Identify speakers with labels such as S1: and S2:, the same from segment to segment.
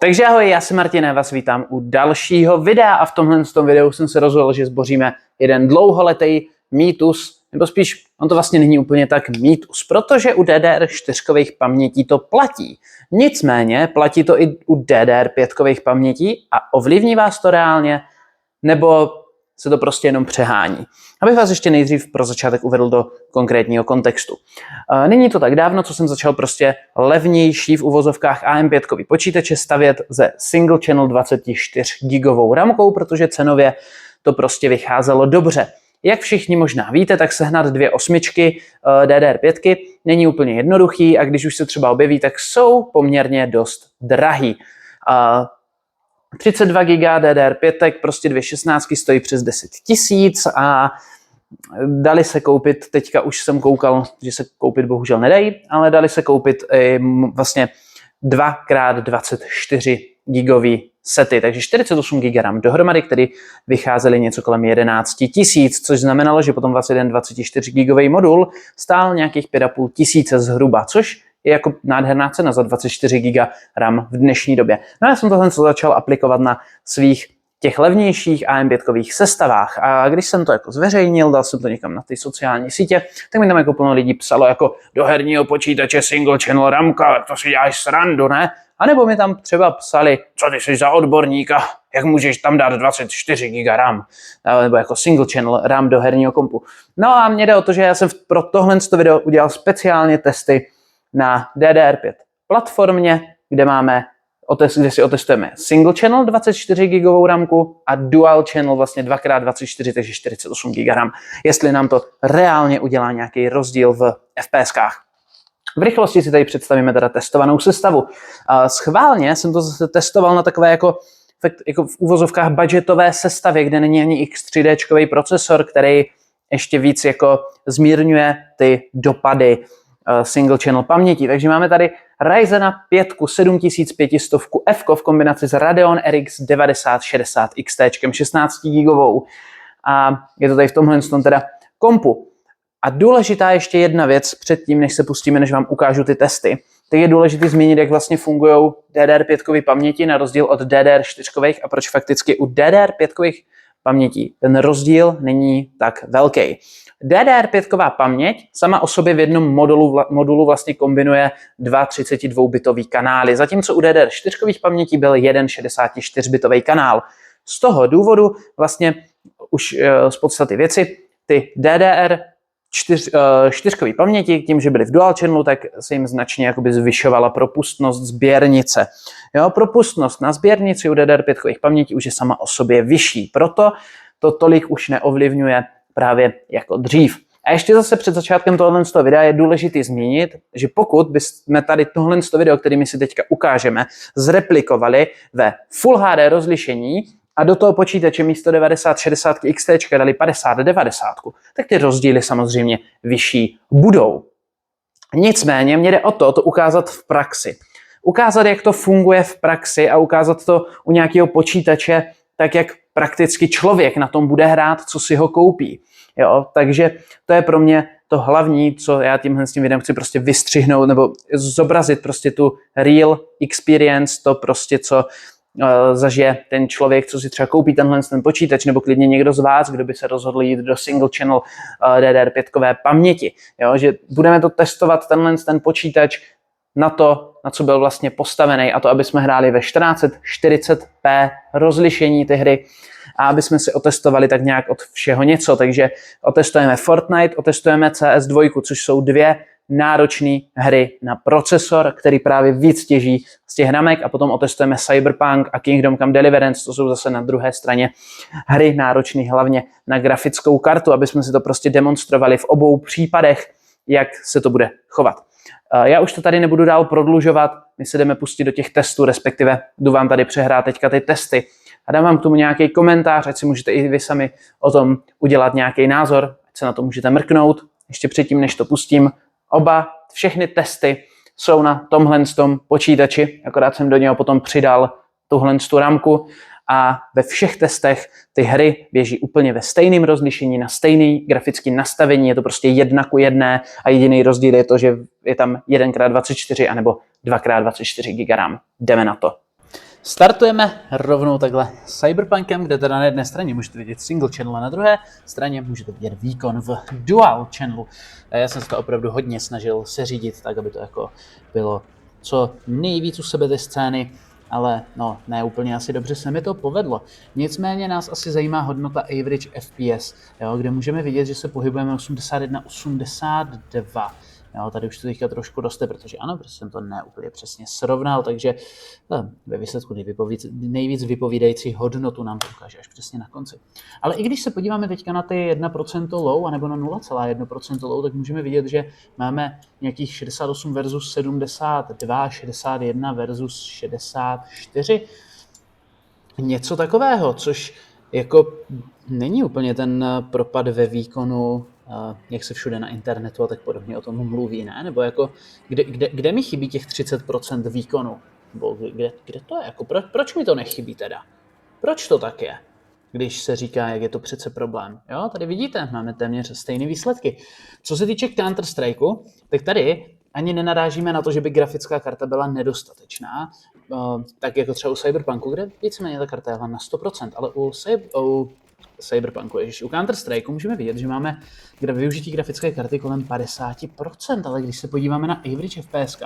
S1: Takže ahoj, já jsem Martin, já vás vítám u dalšího videa a v tomhle videu jsem se rozhodl, že zboříme jeden dlouholetý mýtus, nebo spíš on to vlastně není úplně tak mýtus, protože u DDR4 pamětí to platí. Nicméně platí to i u DDR5 pamětí a ovlivní vás to reálně, nebo se to prostě jenom přehání. Abych vás ještě nejdřív pro začátek uvedl do konkrétního kontextu. Není to tak dávno, co jsem začal prostě levnější v uvozovkách AM5 počítače stavět ze single channel 24 gigovou ramkou, protože cenově to prostě vycházelo dobře. Jak všichni možná víte, tak sehnat 2 osmičky DDR5 není úplně jednoduchý a když už se třeba objeví, tak jsou poměrně dost drahý. 32 GB DDR5, prostě 2 16 stojí přes 10 000 a dali se koupit, teďka už jsem koukal, že se koupit bohužel nedají, ale dali se koupit vlastně 2x24 gigový sety, takže 48 GB RAM dohromady, které vycházely něco kolem 11 000, což znamenalo, že potom vlastně jeden 24 gigový modul stál nějakých 5 500 zhruba, což je jako nádherná cena za 24 GB RAM v dnešní době. No já jsem to začal aplikovat na svých těch levnějších AM5 sestavách a když jsem to jako zveřejnil, dal jsem to někam na ty sociální sítě, tak mi tam jako plno lidí psalo jako do herního počítače single channel ramka, to si děláš srandu, ne? A nebo mi tam třeba psali, co ty jsi za odborníka, jak můžeš tam dát 24 GB RAM, nebo jako single channel RAM do herního kompu. No a mně jde o to, že já jsem pro tohle video udělal speciálně testy na DDR5 platformě, kde si otestujeme single channel 24 gigovou ramku a dual channel vlastně 2x24, takže 48 GB RAM, jestli nám to reálně udělá nějaký rozdíl v FPSkách. V rychlosti si tady představíme teda testovanou sestavu. Schválně jsem to zase testoval na takové jako v uvozovkách budgetové sestavě, kde není ani X3D procesor, který ještě víc jako zmírňuje ty dopady single channel paměti. Takže máme tady Ryzen 5 7500 F v kombinaci s Radeon RX 9060 XT 16 GB a je to tady v tomhle teda kompu. A důležitá ještě jedna věc předtím, než se pustíme, než vám ukážu ty testy, tak je důležité zmínit, jak vlastně fungují DDR5 paměti na rozdíl od DDR4 a proč fakticky u DDR5 pamětí ten rozdíl není tak velký. DDR5 paměť sama o sobě v jednom modulu vlastně kombinuje 2 32-bitový kanály, zatímco u DDR4 pamětí byl jeden 64-bitový kanál. Z toho důvodu vlastně už z podstaty věci ty DDR 4 paměti, tím, že byly v dual channelu, tak se jim značně jakoby zvyšovala propustnost sběrnice. Jo, propustnost na sběrnici u DDR5 paměti už je sama o sobě vyšší, proto to tolik už neovlivňuje právě jako dřív. A ještě zase před začátkem tohoto videa je důležité zmínit, že pokud bychom tady tohle video, který my si teďka ukážeme, zreplikovali ve Full HD rozlišení a do toho počítače místo 9060 XT dali 5090, tak ty rozdíly samozřejmě vyšší budou. Nicméně mě jde o to ukázat v praxi. Ukázat, jak to funguje v praxi a ukázat to u nějakého počítače, tak jak prakticky člověk na tom bude hrát, co si ho koupí. Jo? Takže to je pro mě to hlavní, co já tímhle s tím videem chci prostě vystřihnout nebo zobrazit prostě tu real experience, to prostě, co zažije ten člověk, co si třeba koupí ten počítač, nebo klidně někdo z vás, kdo by se rozhodl jít do single channel DDR5 paměti. Jo? Že budeme to testovat ten počítač na to, na co byl vlastně postavený, a to, aby jsme hráli ve 1440p rozlišení ty hry a aby jsme si otestovali tak nějak od všeho něco. Takže otestujeme Fortnite, otestujeme CS2, což jsou 2 náročné hry na procesor, který právě víc těží z těch ramek, a potom otestujeme Cyberpunk a Kingdom Come Deliverance, to jsou zase na druhé straně hry náročné hlavně na grafickou kartu, aby jsme si to prostě demonstrovali v obou případech, jak se to bude chovat. Já už to tady nebudu dál prodlužovat, my se jdeme pustit do těch testů, respektive jdu vám tady přehrát teďka ty testy a dám vám k tomu nějaký komentář, ať si můžete i vy sami o tom udělat nějaký názor, ať se na to můžete mrknout. Ještě předtím, než to pustím, všechny testy jsou na tomhle počítači, akorát jsem do něho potom přidal tuhle ramku a ve všech testech ty hry běží úplně ve stejném rozlišení, na stejný grafický nastavení, je to prostě 1:1 a jediný rozdíl je to, že je tam 1x24 anebo 2x24 GB RAM. Jdeme na to. Startujeme rovnou takhle Cyberpunkem, kde teda na jedné straně můžete vidět single channel a na druhé straně můžete vidět výkon v dual channelu. Já jsem se to opravdu hodně snažil seřídit tak, aby to jako bylo co nejvíc u sebe té scény, ale no, ne úplně asi dobře se mi to povedlo. Nicméně nás asi zajímá hodnota average FPS, jo, kde můžeme vidět, že se pohybujeme 81-82. Jo, tady už to teďka trošku roste, protože ano, protože jsem to neúplně přesně srovnal, takže ve výsledku nejvíc vypovídající hodnotu nám to ukáže až přesně na konci. Ale i když se podíváme teďka na ty 1% low, anebo na 0,1% low, tak můžeme vidět, že máme nějakých 68 versus 72, 61 versus 64. Něco takového, což jako není úplně ten propad ve výkonu, jak se všude na internetu a tak podobně o tom mluví, ne? Nebo jako, kde mi chybí těch 30% výkonu? Nebo kde to je? Jako, proč mi to nechybí teda? Proč to tak je? Když se říká, jak je to přece problém. Jo, tady vidíte, máme téměř stejné výsledky. Co se týče Counter-Strikeu, tak tady ani nenarážíme na to, že by grafická karta byla nedostatečná, tak jako třeba u Cyberpunku, kde víceméně ta karta je na 100%, ale u Cyberpunku, u Counter-Strikeu můžeme vidět, že máme využití grafické karty kolem 50%, ale když se podíváme na average FPS,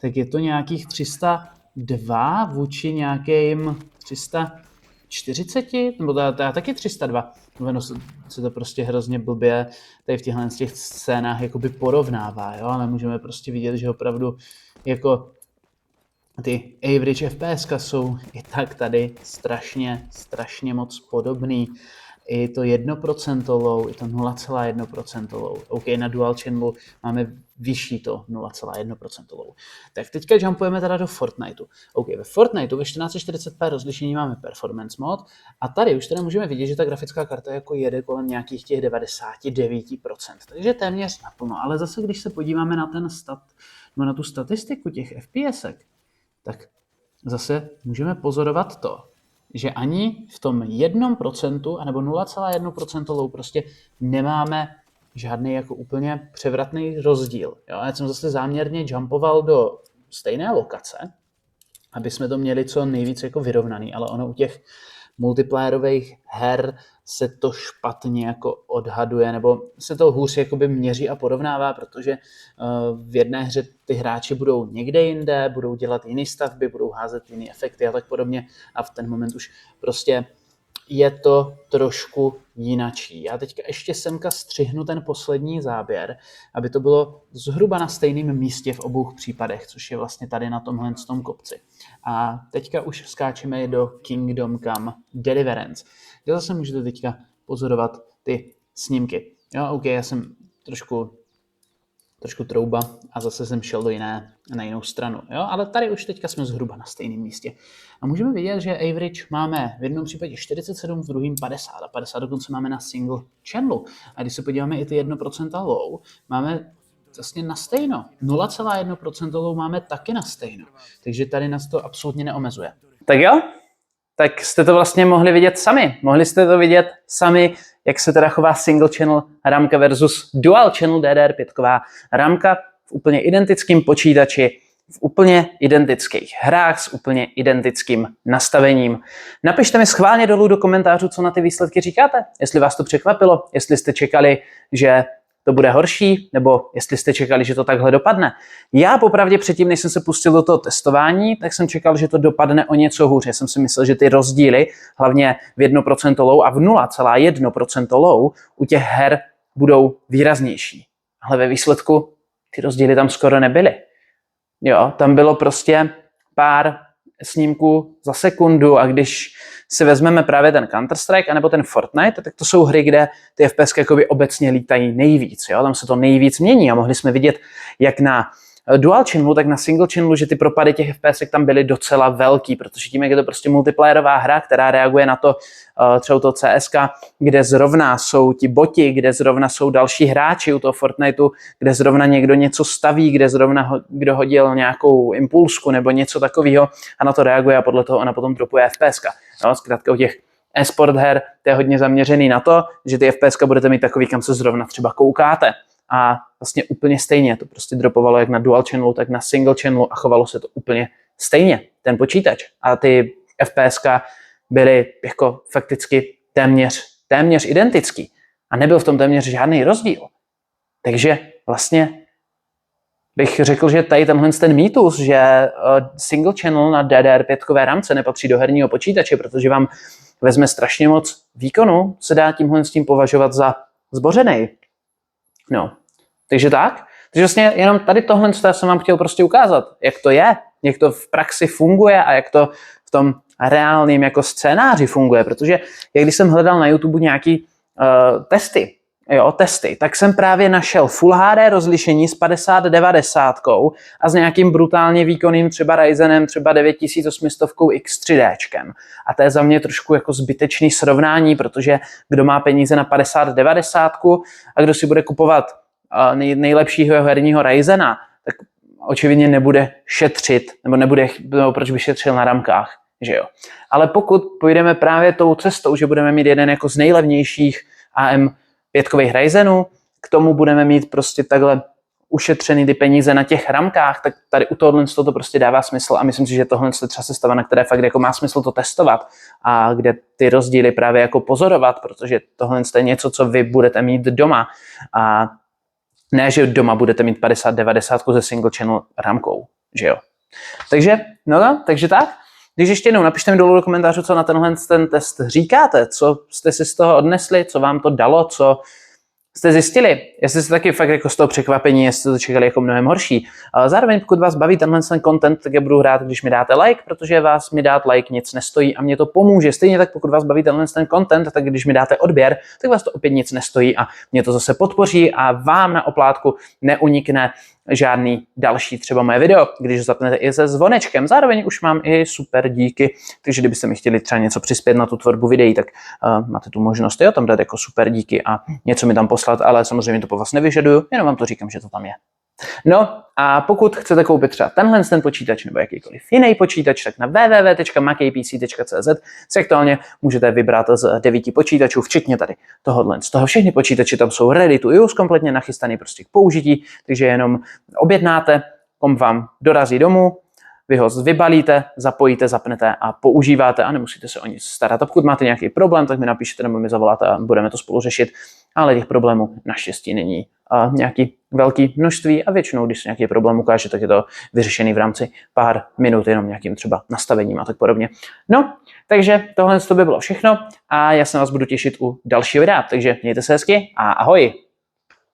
S1: tak je to nějakých 302 vůči nějakým 340, nebo taky 302. Ono se to prostě hrozně blbě tady v těch scénách jakoby porovnává, jo? Ale můžeme prostě vidět, že opravdu jako ty average FPS jsou i tak tady strašně moc podobný. I to 1% low, i to 0,1% low. OK, na dual channelu máme vyšší to 0,1% low. Tak teďka jumpujeme teda do Fortniteu. OK, ve Fortniteu ve 1440p rozlišení máme performance mod a tady už teda můžeme vidět, že ta grafická karta jako jede kolem nějakých těch 99%, takže téměř naplno. Ale zase, když se podíváme na na tu statistiku těch FPSek, tak zase můžeme pozorovat to, že ani v tom 1% anebo 0,1% low prostě nemáme žádný jako úplně převratný rozdíl. Jo? Já jsem zase záměrně jumpoval do stejné lokace, aby jsme to měli co nejvíc jako vyrovnaný, ale ono u těch multiplayerových her se to špatně jako odhaduje, nebo se to hůř jakoby měří a porovnává, protože v jedné hře ty hráči budou někde jinde, budou dělat jiné stavby, budou házet jiné efekty a tak podobně a v ten moment už prostě je to trošku jinačí. Já teďka ještě semka střihnu ten poslední záběr, aby to bylo zhruba na stejném místě v obou případech, což je vlastně tady na tomhle tom kopci. A teďka už skáčeme do Kingdom Come Deliverance, kde zase můžete teďka pozorovat ty snímky. Jo, OK, já jsem trošku trouba a zase jsem šel na jinou stranu. Jo? Ale tady už teďka jsme zhruba na stejném místě. A můžeme vidět, že average máme v jednom případě 47, v druhém 50 a 50 dokonce máme na single channelu. A když se podíváme i ty 1% low, máme vlastně na stejno. 0,1% low máme taky na stejno. Takže tady nás to absolutně neomezuje.
S2: Tak jo, tak jste to vlastně mohli vidět sami. Mohli jste to vidět sami, jak se teda chová single channel ramka versus dual channel DDR5 ramka v úplně identickém počítači, v úplně identických hrách s úplně identickým nastavením. Napište mi schválně dolů do komentářů, co na ty výsledky říkáte. Jestli vás to překvapilo, jestli jste čekali, že to bude horší, nebo jestli jste čekali, že to takhle dopadne. Já popravdě předtím, než jsem se pustil do toho testování, tak jsem čekal, že to dopadne o něco hůř. Já jsem si myslel, že ty rozdíly, hlavně v 1% low a v 0,1% low, u těch her budou výraznější. Ale ve výsledku ty rozdíly tam skoro nebyly. Jo, tam bylo prostě pár snímků za sekundu a když si vezmeme právě ten Counter-Strike anebo ten Fortnite, tak to jsou hry, kde ty FPS jakoby obecně lítají nejvíc. Jo? Tam se to nejvíc mění a mohli jsme vidět jak na dual channelu, tak na single channelu, že ty propady těch FPS tam byly docela velký, protože tím, jak je to prostě multiplayerová hra, která reaguje na to třeba to CSK, kde zrovna jsou ti boti, kde zrovna jsou další hráči u toho Fortniteu, kde zrovna někdo něco staví, kde zrovna kdo hodil nějakou impulsku nebo něco takového a na to reaguje a podle toho ona potom dropuje FPS. No, zkrátka u těch e-sport her to je hodně zaměřený na to, že ty FPS budete mít takový, kam se zrovna třeba koukáte. A vlastně úplně stejně to prostě dropovalo jak na dual channelu, tak na single channelu a chovalo se to úplně stejně ten počítač a ty FPSka byly jako fakticky téměř identický a nebyl v tom téměř žádný rozdíl. Takže vlastně bych řekl, že tady tenhle ten mýtus, že single channel na DDR5 rámce nepatří do herního počítače, protože vám vezme strašně moc výkonu, se dá tímhle s tím považovat za zbořenej. No, takže tak. Takže vlastně jenom tady tohle jsem vám chtěl prostě ukázat, jak to je, jak to v praxi funguje a jak to v tom reálném jako scénáři funguje, protože jak když jsem hledal na YouTube nějaký testy, tak jsem právě našel Full HD rozlišení s 5090 a s nějakým brutálně výkonným třeba Ryzenem třeba 9800 X3D. A to je za mě trošku jako zbytečný srovnání, protože kdo má peníze na 5090 a kdo si bude kupovat nejlepšího herního Ryzena, tak očividně nebude šetřit, nebo proč by šetřil na ramkách, že jo. Ale pokud půjdeme právě tou cestou, že budeme mít jeden jako z nejlevnějších AM5 Ryzenů, k tomu budeme mít prostě takhle ušetřený ty peníze na těch ramkách, tak tady u tohohle to prostě dává smysl a myslím si, že tohle je třeba sestava, na které fakt jako má smysl to testovat a kde ty rozdíly právě jako pozorovat, protože tohle je něco, co vy budete mít doma a ne, že doma budete mít 5090 se single channel ramkou, že jo. Takže tak. Když ještě jednou napište mi dolů do komentářů, co na ten test říkáte, co jste si z toho odnesli, co vám to dalo, co jste zjistili, jestli jste taky fakt jako z toho překvapení, jestli jste to čekali jako mnohem horší. Ale zároveň, pokud vás baví ten content, tak já budu rád, když mi dáte like, protože vás mi dát like nic nestojí a mě to pomůže. Stejně tak, pokud vás baví ten content, tak když mi dáte odběr, tak vás to opět nic nestojí a mě to zase podpoří a vám na oplátku neunikne žádný další třeba moje video, když zapnete i se zvonečkem. Zároveň už mám i super díky, takže kdybyste mi chtěli třeba něco přispět na tu tvorbu videí, tak máte tu možnost tam dát jako super díky a něco mi tam poslat, ale samozřejmě to po vás nevyžaduju, jenom vám to říkám, že to tam je. No a pokud chcete koupit třeba ten počítač nebo jakýkoliv jiný počítač, tak na www.makpc.cz si aktuálně můžete vybrat z 9 počítačů, včetně tady tohohle. Z toho všechny počítače tam jsou ready to use, kompletně nachystaný prostě k použití, takže jenom objednáte, komp vám dorazí domů, vy ho vybalíte, zapojíte, zapnete a používáte a nemusíte se o nic starat. A pokud máte nějaký problém, tak mi napíšete nebo mi zavoláte a budeme to spolu řešit. Ale těch problémů naštěstí není nějaký velký množství a většinou, když se nějaký problém ukáže, tak je to vyřešený v rámci pár minut, jenom nějakým třeba nastavením a tak podobně. No, takže tohle by bylo všechno a já se na vás budu těšit u dalšího videa, takže mějte se hezky a ahoj!